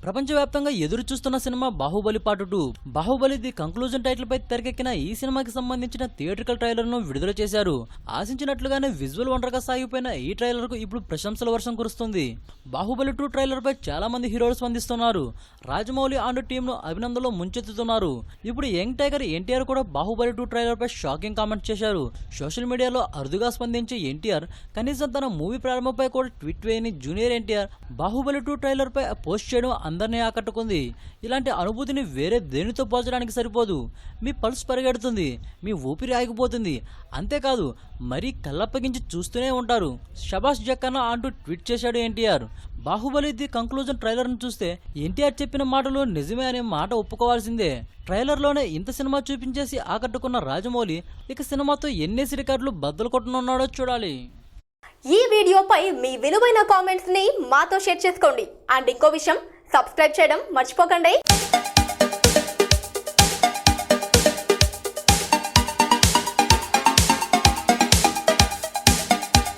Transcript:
ప్రపంచవ్యాప్తంగా ఎదురు చూస్తున్న సినిమా Baahubali part 2. Baahubali the conclusion title పై తెరకెక్కిన ఈ సినిమాకి సంబంధించిన థియేట్రికల్ ట్రైలర్ ను విడుదల చేశారు. ఆశించినట్లుగానే విజువల్ వండర్ గా సాగిపోయిన ఈ ట్రైలర్ కు ఇప్పుడు ప్రశంసల వర్షం కురుస్తుంది. బాహుబలి 2 ట్రైలర్ పై చాలా మంది హీరోలు స్పందిస్తున్నారు. రాజమౌళి అండ్ టీమ్ ను అభినందనలో ముంచెత్తుతున్నారు. ఇప్పుడు యంగ్ టైగర్ ఎన్టీఆర్ కూడా బాహుబలి 2 ట్రైలర్ పై షాకింగ్ కామెంట్ చేశారు. సోషల్ మీడియాలో అరుదుగా స్పందించే ఎన్టీఆర్ కనీసం తన మూవీ ప్రారంభంపై కూడా ట్వీట్ వేయని జూనియర్ ఎన్టీఆర్ బాహుబలి 2 ట్రైలర్ పై పోస్ట్ చేయడం అందరినీ ఆకట్టుకుంది. ఇలాంటి అనుభూతిని వేరే దేనితో పోల్చడానికి సరిపోదు. మీ పల్స్ పరిగెడుతుంది, మీ ఊపిరి ఆగిపోతుంది. అంతేకాదు మరీ కళ్ళప్పగించి చూస్తూనే ఉంటారు. షబాష్ జక్కన్న అంటూ ట్వీట్ చేశాడు NTR. Baahubali the conclusion trailer ను చూస్తే ఎన్టీఆర్ చెప్పిన మాటలు నిజమే అనే మాట ఒప్పుకోవాల్సిందే. ట్రైలర్లోనే ఇంత సినిమా చూపించేసి ఆకట్టుకున్న రాజమౌళి ఇక సినిమాతో ఎన్నేసి రికార్డులు బద్దలు కొట్టనున్నాడో చూడాలి. ఈ వీడియోపై మీ విలువైన కామెంట్స్ ని మాతో షేర్ చేసుకోండి. అండ్ ఇంకో విషయం, సబ్స్క్రైబ్ చేయడం మర్చిపోకండి.